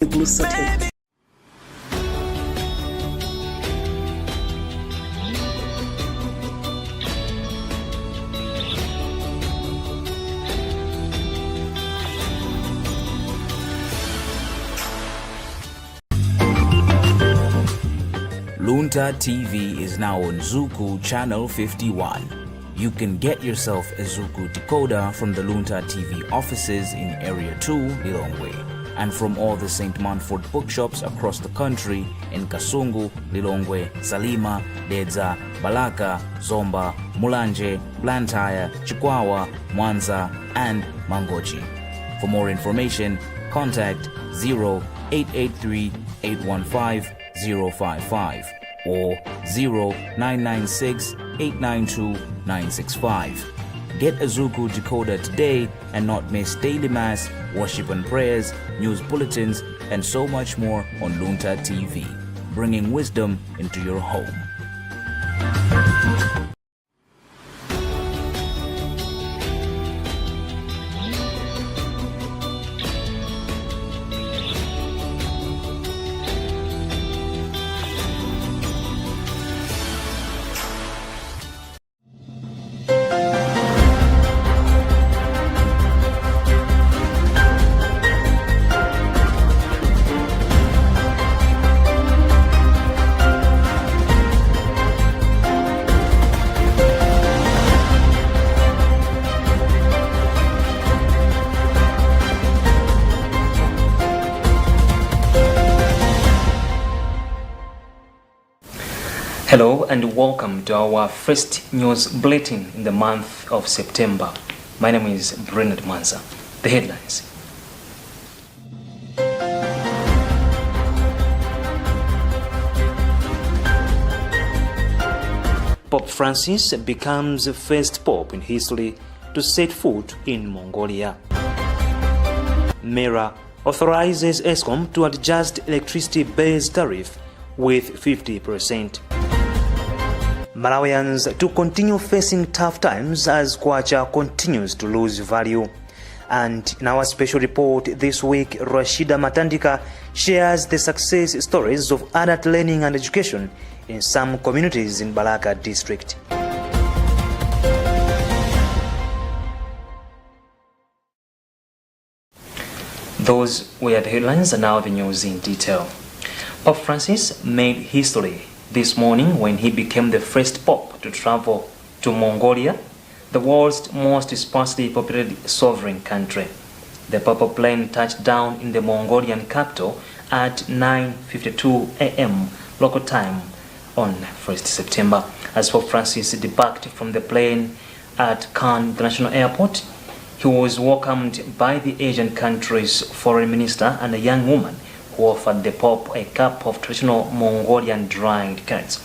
glutathione. Luntha TV is now on Zuku Channel 51. You can get yourself a Zuku decoder from the Luntha TV offices in Area 2, Lilongwe, and from all the St. Manford bookshops across the country in Kasungu, Lilongwe, Salima, Dedza, Balaka, Zomba, Mulanje, Blantyre, Chikwawa, Mwanza, and Mangochi. For more information, contact 0883 815 055 or 0996 892 965. Get a Zuku decoder today and not miss daily mass, worship and prayers, news bulletins, and so much more on Luntha TV, bringing wisdom into your home. Hello and welcome to our first news bulletin in the month of September. My name is Bernard Manza. The headlines. Pope Francis becomes the first pope in history to set foot in Mongolia. MERA authorizes ESCOM to adjust electricity base tariff with 50%. Malawians to continue facing tough times as kwacha continues to lose value. And in our special report this week, Rashida Matandika shares the success stories of adult learning and education in some communities in Balaka district. Those were the headlines, and now the news in detail. Pope Francis made history this morning when he became the first pope to travel to Mongolia, the world's most sparsely populated sovereign country. The papal plane touched down in the Mongolian capital at 9:52 a.m. local time on 1st September. As Pope Francis debarked from the plane at Khan International Airport, he was welcomed by the Asian country's foreign minister and a young woman who offered the Pope a cup of traditional Mongolian dried curds.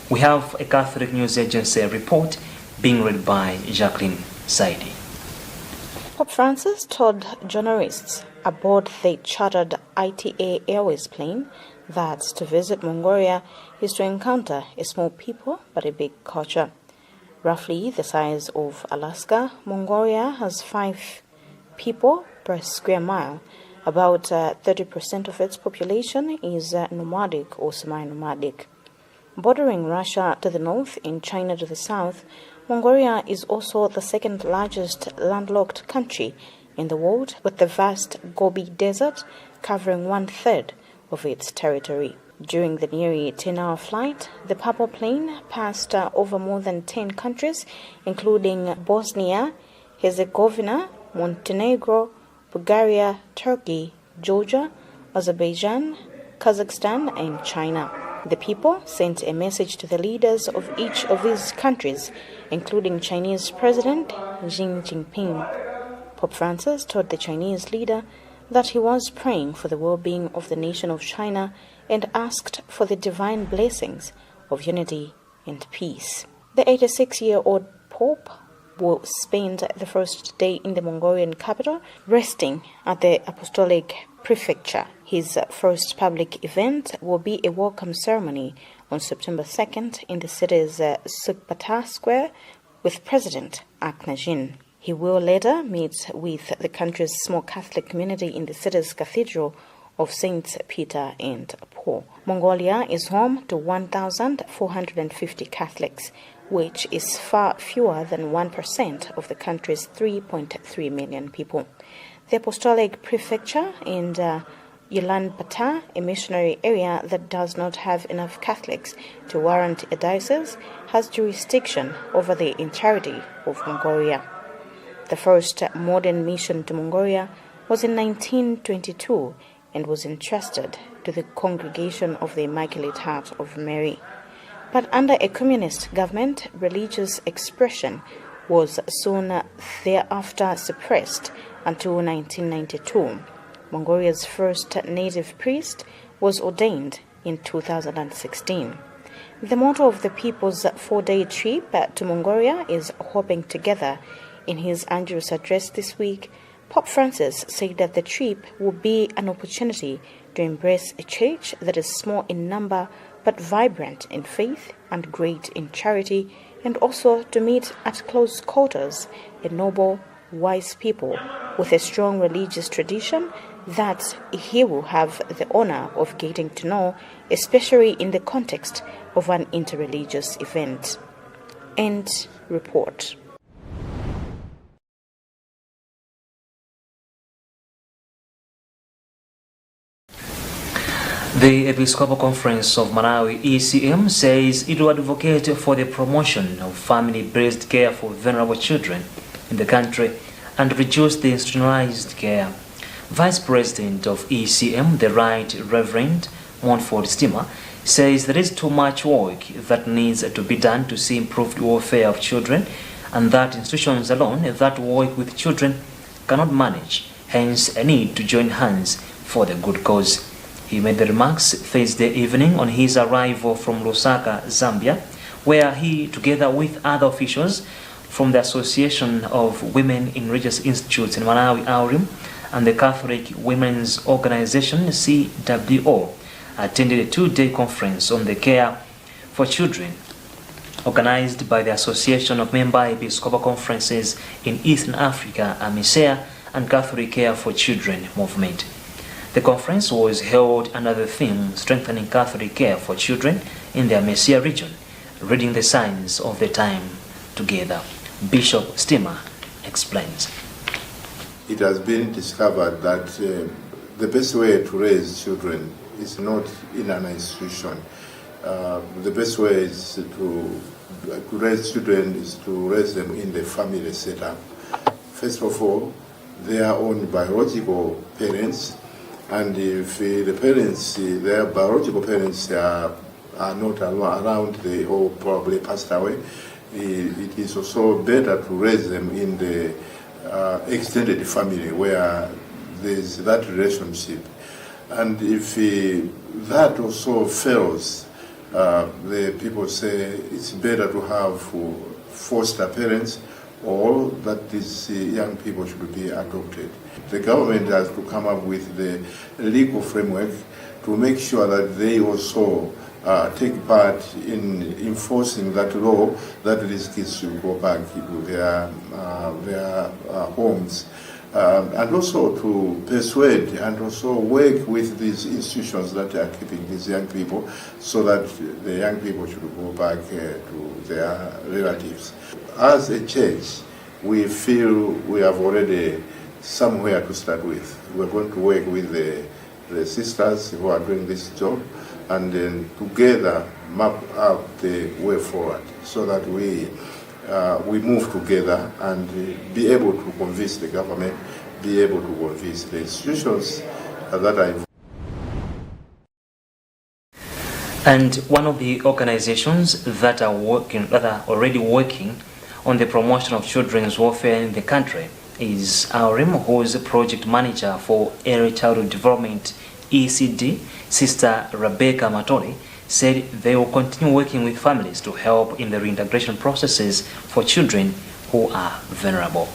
We have a Catholic News Agency report being read by Jacqueline Saidi. Pope Francis told journalists aboard the chartered ITA Airways plane that to visit Mongolia is to encounter a small people but a big culture. Roughly the size of Alaska, Mongolia has 5 people per square mile. About 30% of its population is nomadic or semi-nomadic. Bordering Russia to the north and China to the south, Mongolia is also the second largest landlocked country in the world, with the vast Gobi Desert covering 1/3 of its territory. During the nearly 10-hour flight, the papal plane passed over more than 10 countries, including Bosnia, Herzegovina, Montenegro, Bulgaria, Turkey, Georgia, Azerbaijan, Kazakhstan, and China. The people sent a message to the leaders of each of these countries, including Chinese President Xi Jinping. Pope Francis told the Chinese leader that he was praying for the well-being of the nation of China and asked for the divine blessings of unity and peace. The 86-year-old Pope will spend the first day in the Mongolian capital, resting at the Apostolic Prefecture. His first public event will be a welcome ceremony on September 2nd in the city's Sukbata Square with President Akhnazin. He will later meet with the country's small Catholic community in the city's cathedral of Saints Peter and Paul. Mongolia is home to 1,450 Catholics, which is far fewer than 1% of the country's 3.3 million people. The Apostolic Prefecture in Ulaanbaatar, a missionary area that does not have enough Catholics to warrant a diocese, has jurisdiction over the entirety of Mongolia. The first modern mission to Mongolia was in 1922 and was entrusted to the Congregation of the Immaculate Heart of Mary. But under a communist government, religious expression was soon thereafter suppressed until 1992. Mongolia's first native priest was ordained in 2016. The motto of the people's 4-day trip to Mongolia is Hoping Together. In his Angelus address this week, Pope Francis said that the trip will be an opportunity to embrace a church that is small in number but vibrant in faith and great in charity, and also to meet at close quarters a noble, wise people with a strong religious tradition that he will have the honor of getting to know, especially in the context of an interreligious event. End report. The Episcopal Conference of Malawi ECM says it will advocate for the promotion of family-based care for vulnerable children in the country and reduce the institutionalized care. Vice President of ECM, the Right Reverend Montford Stima, says there is too much work that needs to be done to see improved welfare of children, and that institutions alone that work with children cannot manage, hence a need to join hands for the good cause. He made the remarks Thursday evening on his arrival from Lusaka, Zambia, where he, together with other officials from the Association of Women in Religious Institutes in Malawi, AURIM, and the Catholic Women's Organization, CWO, attended a 2-day conference on the care for children organized by the Association of Member Episcopal Conferences in Eastern Africa, AMESEA, and Catholic Care for Children movement. The conference was held under the theme Strengthening Catholic Care for Children in the AMESEA region, reading the signs of the time together. Bishop Stima explains. It has been discovered that the best way to raise children is not in an institution. The best way is to raise children is to raise them in the family setup. First of all, their own biological parents, and if the parents, their biological parents are not around, or probably passed away, it is also better to raise them in the extended family where there is that relationship. And if that also fails, the people say it's better to have foster parents, or that these young people should be adopted. The government has to come up with the legal framework to make sure that they also take part in enforcing that law, that these kids should go back to their homes, and also to persuade and also work with these institutions that are keeping these young people, so that the young people should go back to their relatives. As a church, we feel we have already somewhere to start with. We're going to work with the sisters who are doing this job, and then together map out the way forward, so that we move together and be able to convince the government, be able to convince the institutions that are involved. And one of the organizations that are already working on the promotion of children's welfare in the country is AURIM, who is the project manager for Early Childhood Development, ECD, Sister Rebecca Matori, said they will continue working with families to help in the reintegration processes for children who are vulnerable.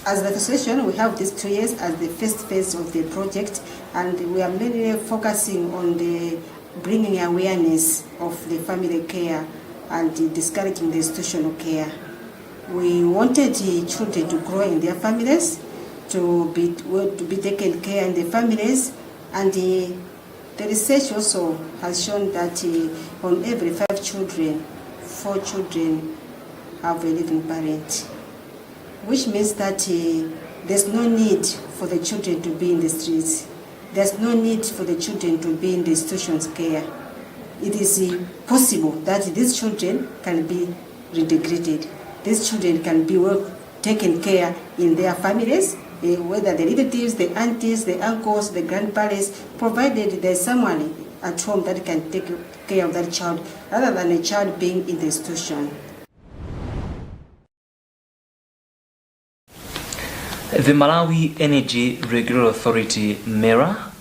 As the association, we have these 2 years as the first phase of the project, and we are mainly focusing on the bringing awareness of the family care and discouraging the institutional care. We wanted the children to grow in their families, to be taken care in the families, And the research also has shown that on every 5 children, 4 children have a living parent, which means that there's no need for the children to be in the streets. There's no need for the children to be in the institution's care. It is possible that these children can be reintegrated. These children can be well taken care in their families, whether the relatives, the aunties, the uncles, the grandparents, provided there's someone at home that can take care of that child, rather than a child being in the institution. The Malawi Energy Regulatory Authority, MERA,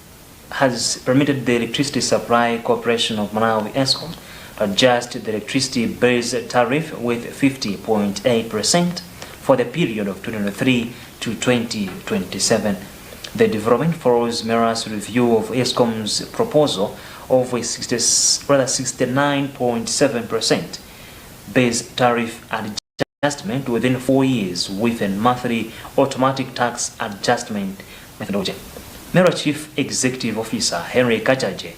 has permitted the Electricity Supply Corporation of Malawi, ESCOM, to adjust the electricity base tariff with 50.8% for the period of 2023 to 2027. The development follows MERA's review of ESCOM's proposal of a 69.7% base tariff adjustment within 4 years with a monthly automatic tax adjustment methodology. MERA Chief Executive Officer Henry Kachaje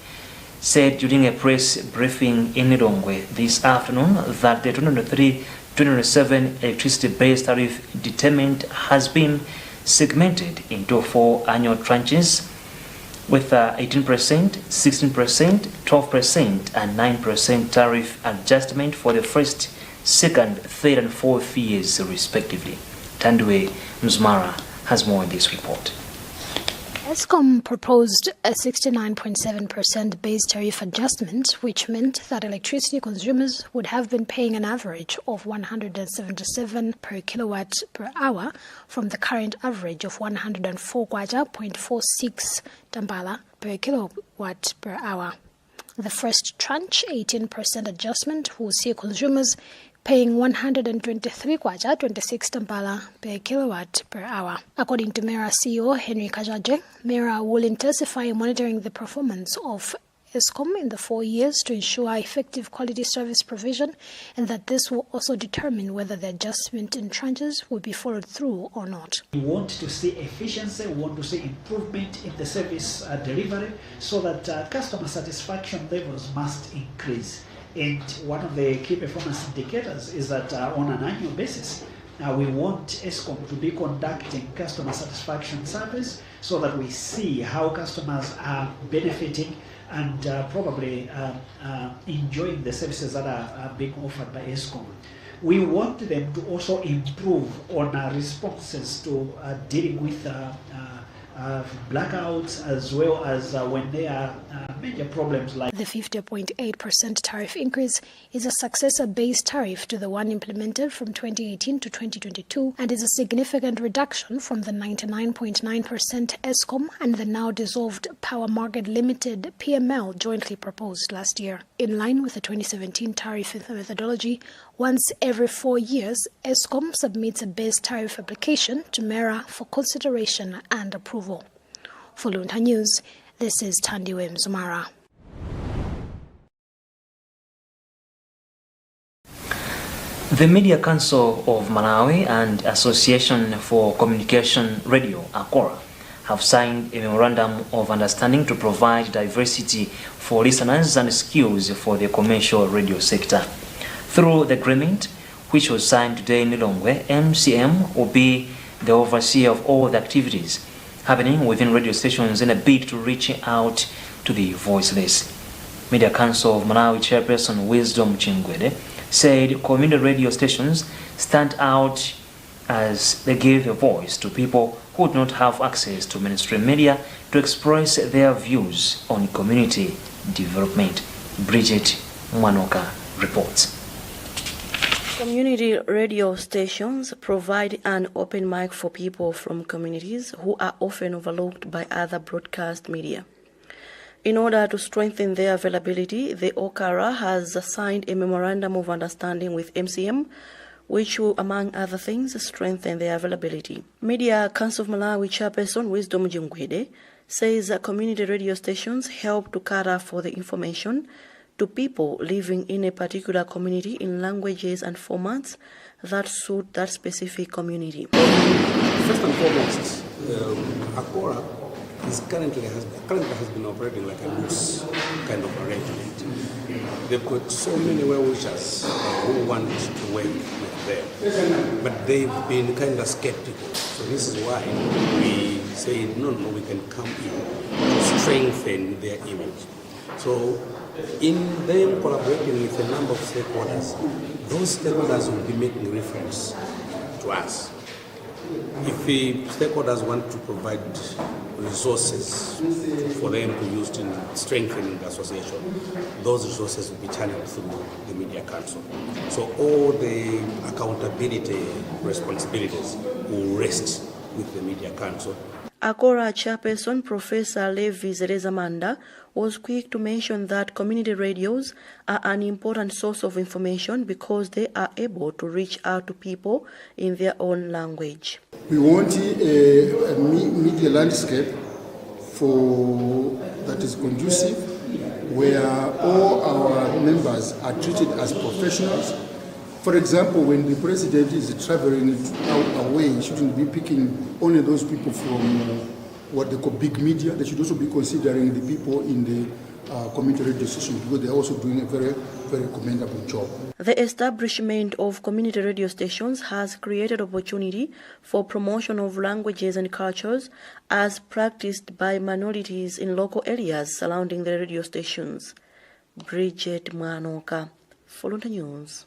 said during a press briefing in Lilongwe this afternoon that the 2023-2027 electricity base tariff determined has been segmented into 4 annual tranches with 18%, 16%, 12% and 9% tariff adjustment for the first, second, third and fourth years respectively. Tandwe Mzumara has more in this report. ESCOM proposed a 69.7% base tariff adjustment, which meant that electricity consumers would have been paying an average of 177 per kilowatt per hour from the current average of 104.46 tambala per kilowatt per hour. The first tranche, 18% adjustment, will see consumers paying 123.26 tambala per kilowatt per hour. According to MERA CEO Henry Kajaje, MERA will intensify monitoring the performance of ESCOM in the 4 years to ensure effective quality service provision, and that this will also determine whether the adjustment in tranches will be followed through or not. We want to see efficiency, we want to see improvement in the service delivery, so that customer satisfaction levels must increase. And one of the key performance indicators is that on an annual basis, we want ESCOM to be conducting customer satisfaction surveys so that we see how customers are benefiting and probably enjoying the services that are being offered by ESCOM. We want them to also improve on responses to dealing with blackouts, as well as when there are major problems like the 50.8% tariff increase is a successor-based tariff to the one implemented from 2018 to 2022 and is a significant reduction from the 99.9% ESCOM and the now dissolved Power Market Limited PML jointly proposed last year. In line with the 2017 tariff methodology, once every 4 years, ESCOM submits a base tariff application to MERA for consideration and approval. For Luntha News, this is Tandwe Mzumara. The Media Council of Malawi and Association for Communication Radio, ACORA, have signed a memorandum of understanding to provide diversity for listeners and skills for the commercial radio sector. Through the agreement, which was signed today in Lilongwe, MCM will be the overseer of all the activities happening within radio stations in a bid to reach out to the voiceless. Media Council of Malawi Chairperson Wisdom Chingwede said community radio stations stand out as they give a voice to people who do not have access to mainstream media to express their views on community development. Bridget Mwanoka reports. Community radio stations provide an open mic for people from communities who are often overlooked by other broadcast media. In order to strengthen their availability, the OCARA has signed a memorandum of understanding with MCM, which will, among other things, strengthen their availability. Media Council of Malawi Chairperson Wisdom Chingwede says that community radio stations help to cater for the information to people living in a particular community in languages and formats that suit that specific community. First and foremost, ACORA currently has been operating like a loose kind of arrangement. They've got so many well-wishers who want to work with them, but they've been kind of skeptical. So this is why we say, no, we can come in to strengthen their image. So in them collaborating with a number of stakeholders, those stakeholders will be making reference to us. If the stakeholders want to provide resources for them to use in strengthening the association, those resources will be channeled through the Media Council. So all the accountability responsibilities will rest with the Media Council. Akora chairperson Professor Levi Zerezamanda was quick to mention that community radios are an important source of information because they are able to reach out to people in their own language. We want a media landscape that is conducive, where all our members are treated as professionals. For example, when the president is traveling out away, he shouldn't be picking only those people from what they call big media. They should also be considering the people in the community radio station, because they're also doing a very, very commendable job. The establishment of community radio stations has created opportunity for promotion of languages and cultures as practiced by minorities in local areas surrounding the radio stations. Bridget Mwanoka, for Luntha News.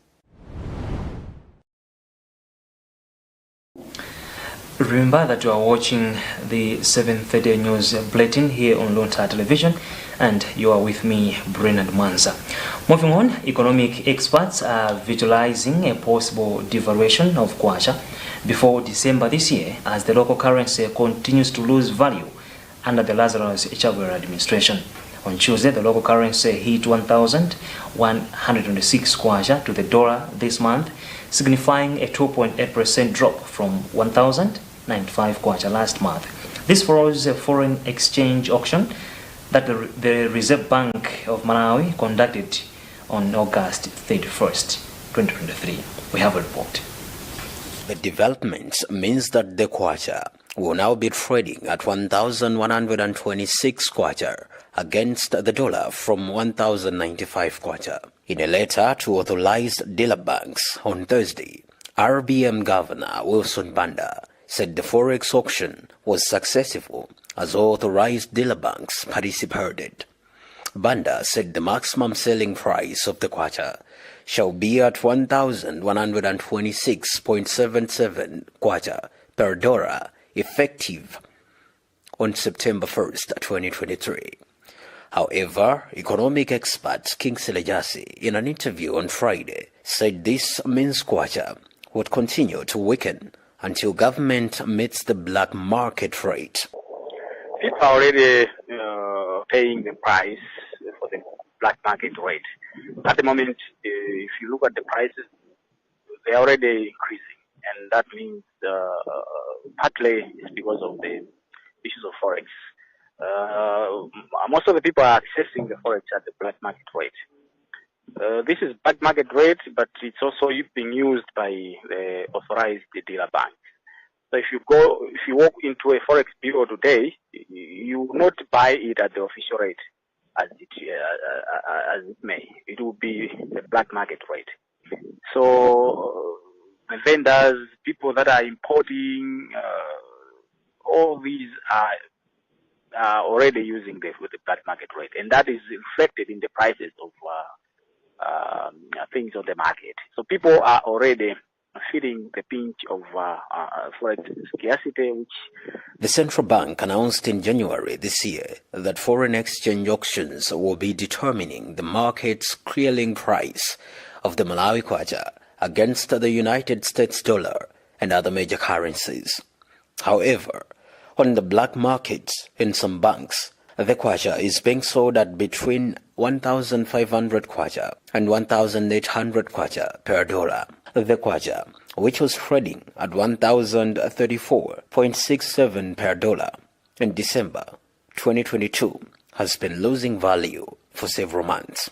Remember that you are watching the 7:30 news bulletin here on Luntha Television, and you are with me, Brennan Mwanza. Moving on, economic experts are visualizing a possible devaluation of kwacha before December this year as the local currency continues to lose value under the Lazarus Chakwera administration. On Tuesday, the local currency hit 1,126 kwacha to the dollar this month, signifying a 2.8% drop from 1,095 kwacha last month. This follows a foreign exchange auction that the Reserve Bank of Malawi conducted on August 31st, 2023. We have a report. The development means that the kwacha will now be trading at 1,126 kwacha against the dollar from 1,095 kwacha. In a letter to authorized dealer banks on Thursday, RBM Governor Wilson Banda said the forex auction was successful as authorized dealer banks participated. Banda said the maximum selling price of the kwacha shall be at 1,126.77 kwacha per dollar, effective on September 1st, 2023. However, economic expert Kingsley Jasi, in an interview on Friday, said this means kwacha would continue to weaken until government meets the black market rate. People are already paying the price for the black market rate. At the moment, if you look at the prices, they are already increasing, and that means partly it's because of the issues of forex. Most of the people are accessing the forex at the black market rate. This is black market rate, but it's also being used by the authorized dealer bank. So if you walk into a forex bureau today, you will not buy it at the official rate as it may. It will be the black market rate. So the vendors, people that are importing, all these are already using the black market rate, and that is reflected in the prices of things on the market. So people are already feeling the pinch of forex scarcity. The central bank announced in January this year that foreign exchange auctions will be determining the market's clearing price of the Malawi kwacha against the United States dollar and other major currencies. However, on the black market in some banks, the kwacha is being sold at between 1,500 kwacha and 1,800 kwacha per dollar. The kwacha, which was trading at 1,034.67 per dollar in December 2022, has been losing value for several months.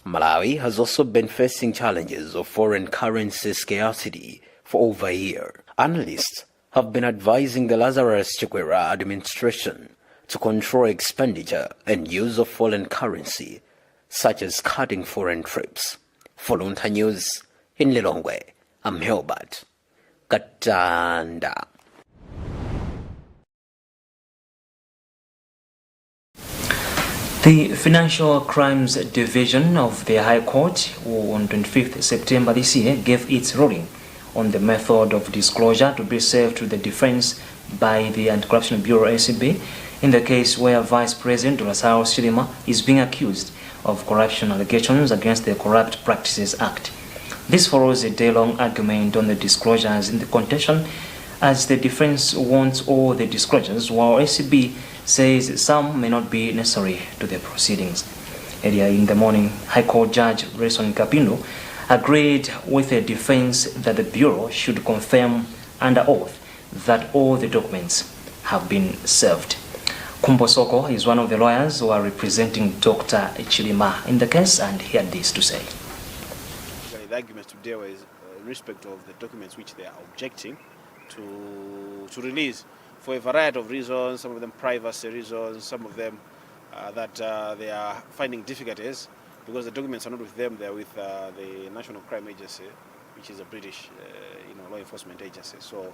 Malawi has also been facing challenges of foreign currency scarcity for over a year. Analysts have been advising the Lazarus Chakwera administration to control expenditure and use of foreign currency, such as cutting foreign trips. For Luntha News in Lilongwe, I'm Hilbert Katanda. The Financial Crimes Division of the High Court, on 25th September this year, gave its ruling on the method of disclosure to be served to the defense by the Anti-Corruption Bureau ACB in the case where Vice President Lasaro Chilima is being accused of corruption allegations against the Corrupt Practices Act. This follows a day-long argument on the disclosures in the contention, as the defense wants all the disclosures, while ACB says some may not be necessary to the proceedings. Earlier in the morning, High Court Judge Rayson Kapindo agreed with the defense that the Bureau should confirm under oath that all the documents have been served. Kumbo Soko is one of the lawyers who are representing Dr. Chilima in the case, and he had this to say. The arguments today were in respect of the documents which they are objecting to release for a variety of reasons, some of them privacy reasons, some of them that they are finding difficulties because the documents are not with them, they're with the National Crime Agency, which is a British law enforcement agency. So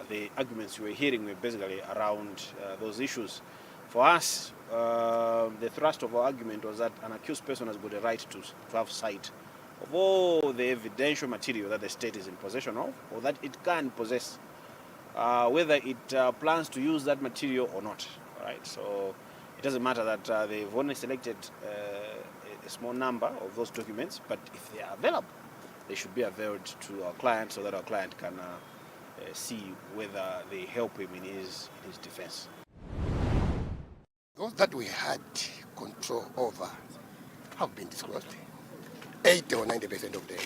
the arguments we were hearing were basically around those issues. For us, the thrust of our argument was that an accused person has got a right to have sight of all the evidential material that the state is in possession of, or that it can possess, whether it plans to use that material or not. Right? So it doesn't matter that they've only selected a small number of those documents, but if they are available, they should be availed to our client so that our client can see whether they help him in his defense. Those that we had control over have been disclosed, 80 or 90% of them.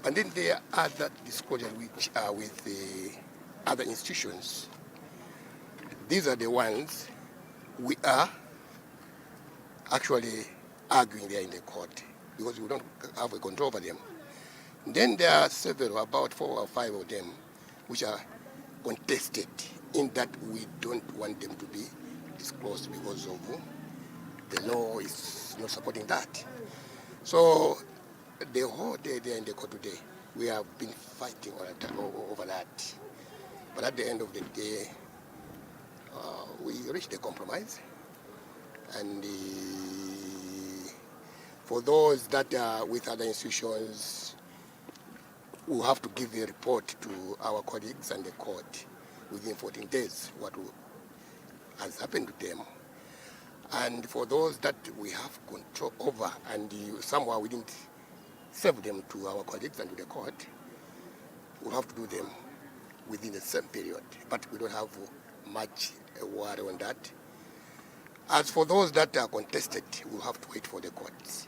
And then there are other disclosures which are with the other institutions. These are the ones we are actually arguing there in the court because we don't have a control over them. Then there are several, about 4 or 5 of them, which are contested in that we don't want them to be disclosed because of the law is not supporting that. So the whole day there in the court today, we have been fighting over that. But at the end of the day, we reached a compromise. And for those that are with other institutions, we have to give a report to our colleagues and the court within 14 days what has happened to them. And for those that we have control over and somehow we didn't serve them to our colleagues and to the court, we'll have to do them within the same period. But we don't have much worry on that. As for those that are contested, we'll have to wait for the courts.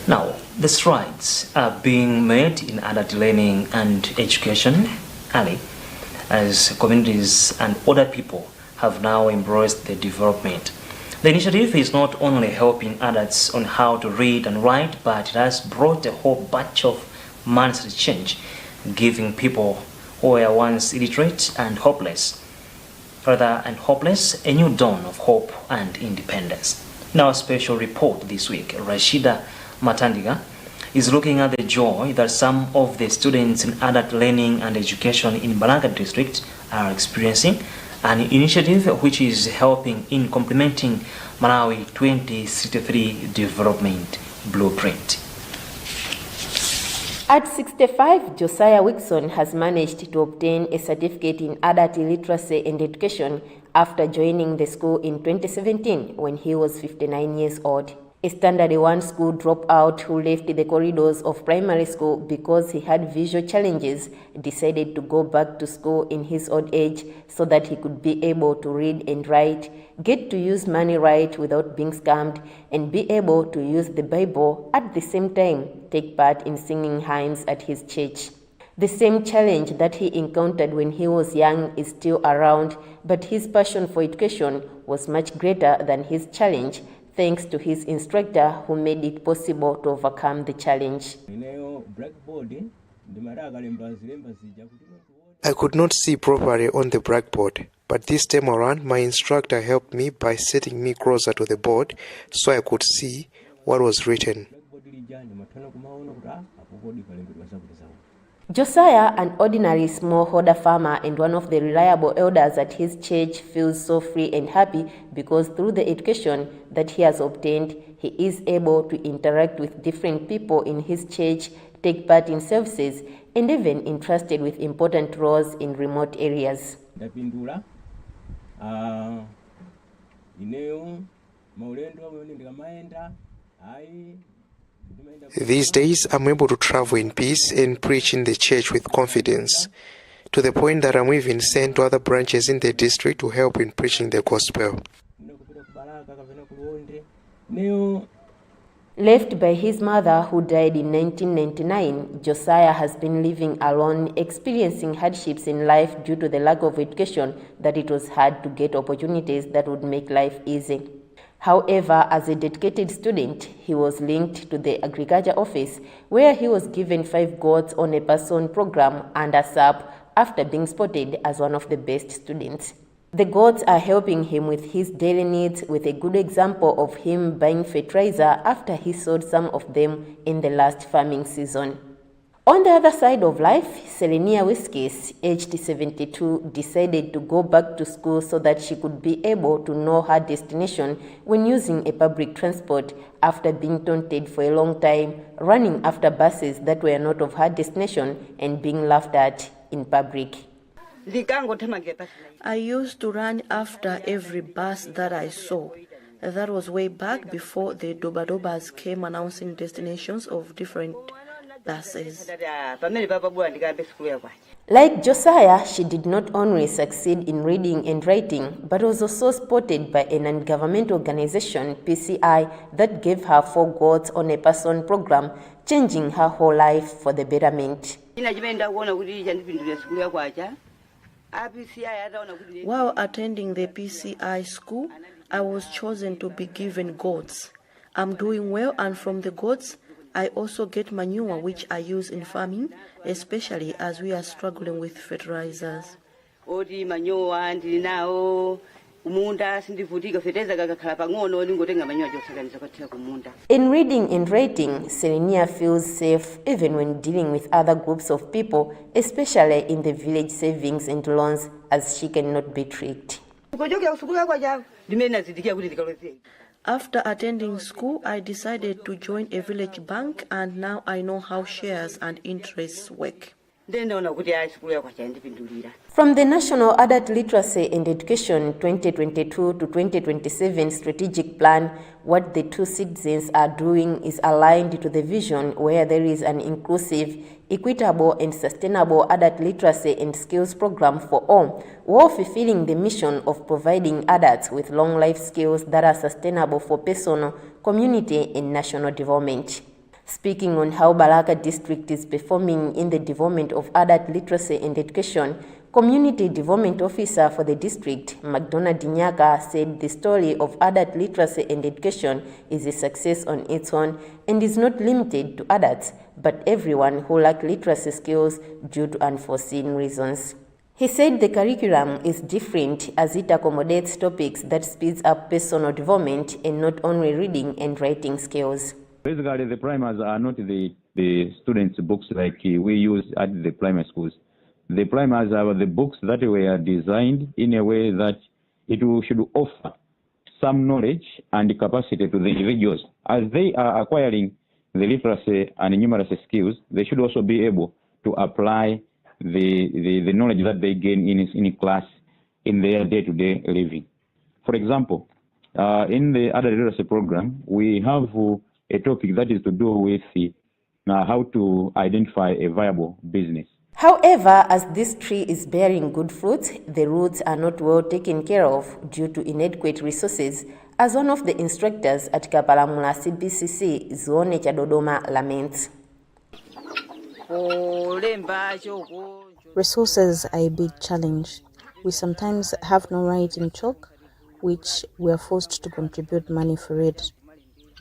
Now, the strides are being made in adult learning and education early, as communities and other people have now embraced the development. The initiative is not only helping adults on how to read and write, but it has brought a whole batch of mindset change, giving people who were once illiterate and hopeless, a new dawn of hope and independence. In our special report this week, Rashida Matandiga is looking at the joy that some of the students in adult learning and education in Balanga district are experiencing, an initiative which is helping in complementing Malawi 2063 development blueprint. At 65, Josiah Wickson has managed to obtain a certificate in adult literacy and education after joining the school in 2017 when he was 59 years old. A Standard 1 school dropout who left the corridors of primary school because he had visual challenges decided to go back to school in his old age so that he could be able to read and write, get to use money right without being scammed, and be able to use the Bible at the same time take part in singing hymns at his church. The same challenge that he encountered when he was young is still around, but his passion for education was much greater than his challenge, thanks to his instructor who made it possible to overcome the challenge. I could not see properly on the blackboard, but this time around my instructor helped me by setting me closer to the board so I could see what was written. Josiah, an ordinary smallholder farmer and one of the reliable elders at his church, feels so free and happy because through the education that he has obtained, he is able to interact with different people in his church, take part in services, and even entrusted with important roles in remote areas. These days, I'm able to travel in peace and preach in the church with confidence, to the point that I'm even sent to other branches in the district to help in preaching the gospel. Left by his mother, who died in 1999, Josiah has been living alone, experiencing hardships in life due to the lack of education, that it was hard to get opportunities that would make life easy. However, as a dedicated student, he was linked to the agriculture office, where he was given 5 goats on a person program under SAP after being spotted as one of the best students. The goats are helping him with his daily needs, with a good example of him buying fertilizer after he sold some of them in the last farming season. On the other side of life, Selenia Whiskys, aged 72, decided to go back to school so that she could be able to know her destination when using a public transport after being taunted for a long time, running after buses that were not of her destination and being laughed at in public. I used to run after every bus that I saw. That was way back before the Dobadobas came announcing destinations of different buses. Like Josiah, she did not only succeed in reading and writing, but was also spotted by a non-government organization, PCI, that gave her 4 goats on a person program, changing her whole life for the betterment. While attending the PCI school, I was chosen to be given goats. I'm doing well, and from the goats, I also get manure which I use in farming, especially as we are struggling with fertilizers. In reading and writing, Selenia feels safe even when dealing with other groups of people, especially in the village savings and loans, as she cannot be tricked. After attending school, I decided to join a village bank, and now I know how shares and interests work. From the National Adult Literacy and Education 2022 to 2027 strategic plan, what the 2 citizens are doing is aligned to the vision where there is an inclusive, equitable and sustainable adult literacy and skills program for all, while fulfilling the mission of providing adults with long life skills that are sustainable for personal, community and national development. Speaking on how Balaka District is performing in the development of adult literacy and education, Community Development Officer for the district, McDonald Dinyaka, said the story of adult literacy and education is a success on its own and is not limited to adults, but everyone who lack literacy skills due to unforeseen reasons. He said the curriculum is different as it accommodates topics that speeds up personal development and not only reading and writing skills. Basically, the primers are not the students' books like we use at the primary schools. The primers are the books that were designed in a way that it should offer some knowledge and capacity to the individuals. As they are acquiring the literacy and numeracy skills, they should also be able to apply the knowledge that they gain in class in their day-to-day living. For example, in the adult literacy program, we have a topic that is to do with how to identify a viable business. However, as this tree is bearing good fruit, the roots are not well taken care of due to inadequate resources, as one of the instructors at Kapalamula CBCC, Zone Chadodoma, laments. Resources are a big challenge. We sometimes have no writing chalk, which we are forced to contribute money for it.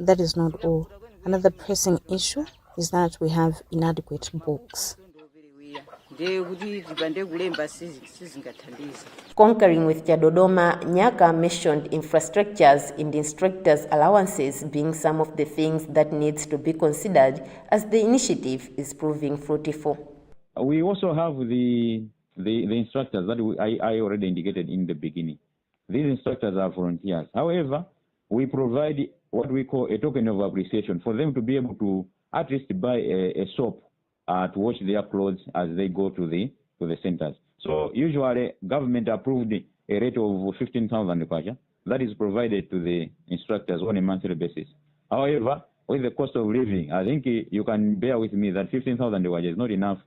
That is not all. Another pressing issue is that we have inadequate books. Concurring with Jadodoma, Nyaka mentioned infrastructures and instructors' allowances being some of the things that needs to be considered as the initiative is proving fruitful. We also have the instructors that I already indicated in the beginning. These instructors are volunteers. However, we provide what we call a token of appreciation for them to be able to at least buy a soap to wash their clothes as they go to the centers. So usually government approved a rate of 15,000 kwacha that is provided to the instructors on a monthly basis. However, with the cost of living, I think you can bear with me that 15,000 kwacha is not enough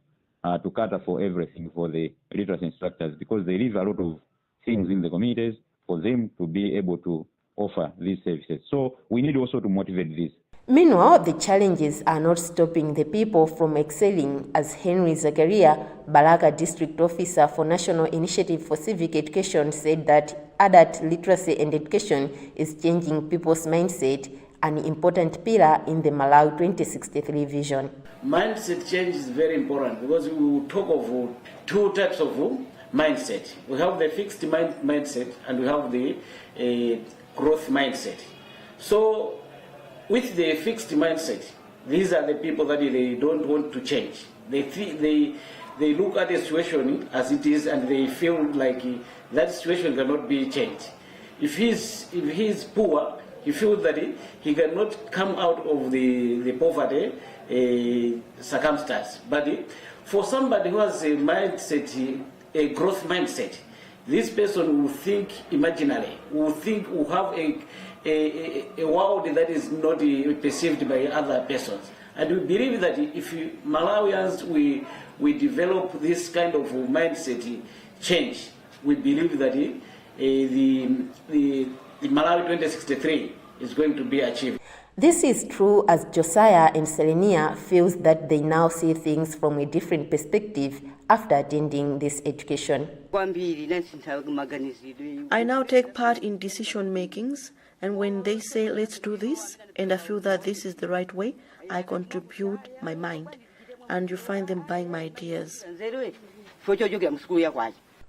to cater for everything for the literacy instructors, because they leave a lot of things in the communities for them to be able to offer these services. So we need also to motivate this. Meanwhile, the challenges are not stopping the people from excelling, as Henry Zakaria, Baraka District Officer for National Initiative for Civic Education, said that adult literacy and education is changing people's mindset, an important pillar in the Malawi 2063 vision. Mindset change is very important, because we will talk of two types of mindset. We have the fixed mindset and we have the growth mindset. So with the fixed mindset, these are the people that they don't want to change. They look at the situation as it is and they feel like that situation cannot be changed. If he's poor, he feels that he cannot come out of the poverty circumstance. But for somebody who has a mindset, a growth mindset, this person will think imaginally, will have a world that is not perceived by other persons. And we believe that if Malawians, we develop this kind of mindset change, we believe that the Malawi 2063 is going to be achieved. This is true, as Josiah and Selenia feels that they now see things from a different perspective after attending this education. I now take part in decision makings, and when they say let's do this and I feel that this is the right way, I contribute my mind, and you find them buying my ideas.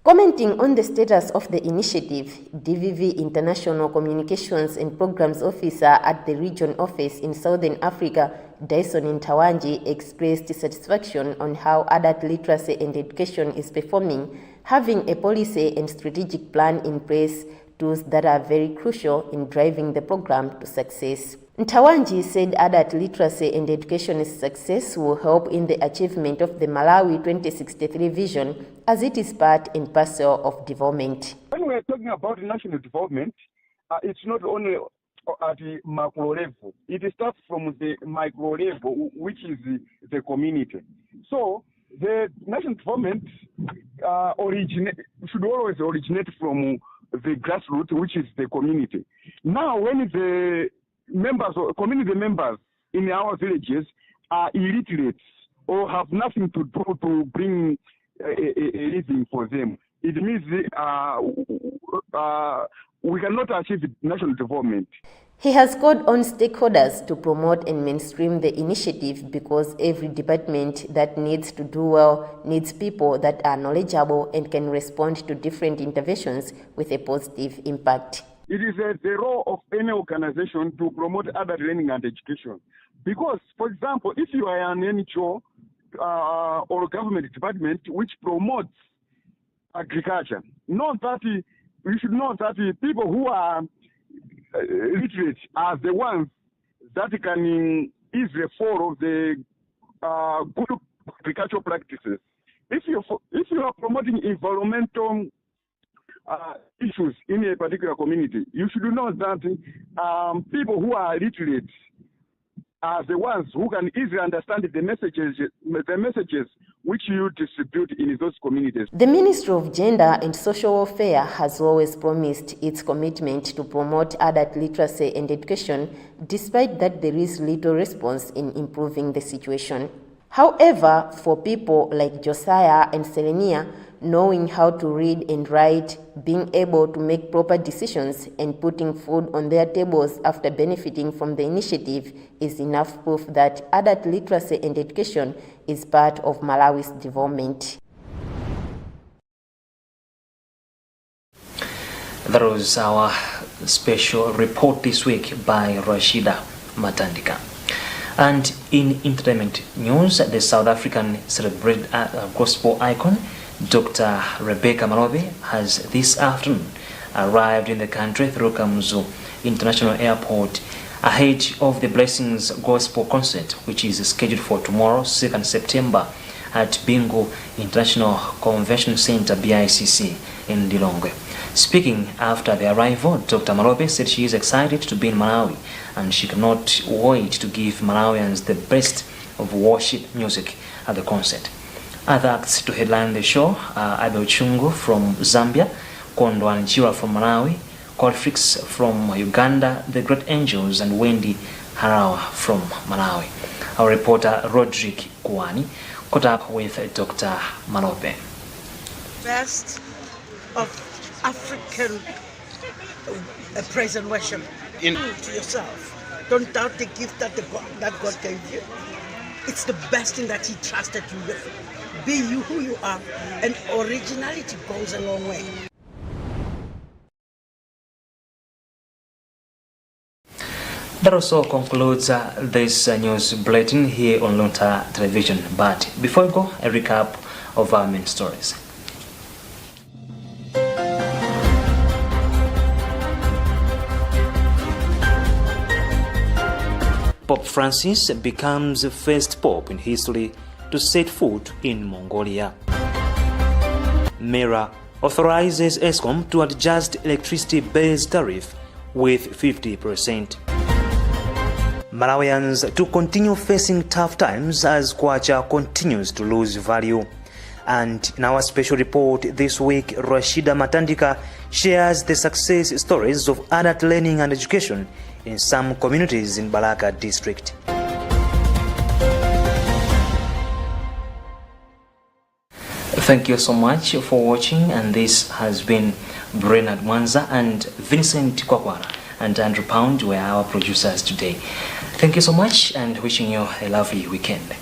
Commenting on the status of the initiative, DVV International Communications and Programs Officer at the Region Office in Southern Africa, Dyson Ntawanji, expressed satisfaction on how adult literacy and education is performing, having a policy and strategic plan in place, tools that are very crucial in driving the program to success. Ntawanji said adult literacy and education's success will help in the achievement of the Malawi 2063 vision, as it is part and parcel of development. When we are talking about national development, it's not only at the macro level. It starts from the micro level, which is the community. So the national development should always originate from the grassroots, which is the community. Now, when the community members in our villages are illiterate or have nothing to do to bring a living for them, it means we cannot achieve national development. He has called on stakeholders to promote and mainstream the initiative, because every department that needs to do well needs people that are knowledgeable and can respond to different interventions with a positive impact. It is the role of any organization to promote adult learning and education. Because, for example, if you are an NGO or a government department which promotes agriculture, you should know that the people who are literate are the ones that can easily follow the good agricultural practices. If you are promoting environmental issues in a particular community, you should know that people who are literate are the ones who can easily understand the messages which you distribute in those communities. The Ministry of Gender and Social Welfare has always promised its commitment to promote adult literacy and education, despite that there is little response in improving the situation. However, for people like Josiah and Selenia, knowing how to read and write, being able to make proper decisions, and putting food on their tables after benefiting from the initiative is enough proof that adult literacy and education is part of Malawi's development. That was our special report this week by Rashida Matandika. And in entertainment news, the South African celebrated gospel icon Dr. Rebecca Malope has this afternoon arrived in the country through Kamuzu International Airport ahead of the Blessings Gospel Concert, which is scheduled for tomorrow, 2nd September, at Bingo International Convention Center, BICC, in Lilongwe. Speaking after the arrival, Dr. Malope said she is excited to be in Malawi and she cannot wait to give Malawians the best of worship music at the concert. Other acts to headline the show are Abel Chungu from Zambia, Kondo Anjira from Malawi, Colfrix from Uganda, The Great Angels, and Wendy Harawa from Malawi. Our reporter Roderick Kuani caught up with Dr. Malope. Best of African praise and worship. To yourself. Don't doubt the gift that God gave you. It's the best thing that He trusted you with. Be you who you are, and originality goes a long way. That also concludes this news bulletin here on Luntha Television. But before we go, a recap of our main stories. Pope Francis becomes the first pope in history to set foot in Mongolia. MERA authorizes ESCOM to adjust electricity base tariff with 50%. Malawians to continue facing tough times as kwacha continues to lose value. And in our special report this week, Rashida Matandika shares the success stories of adult learning and education in some communities in Balaka district. Thank you so much for watching, and this has been Brenad Mwanza and Vincent Kwakwara and Andrew Pound were our producers today. Thank you so much and wishing you a lovely weekend.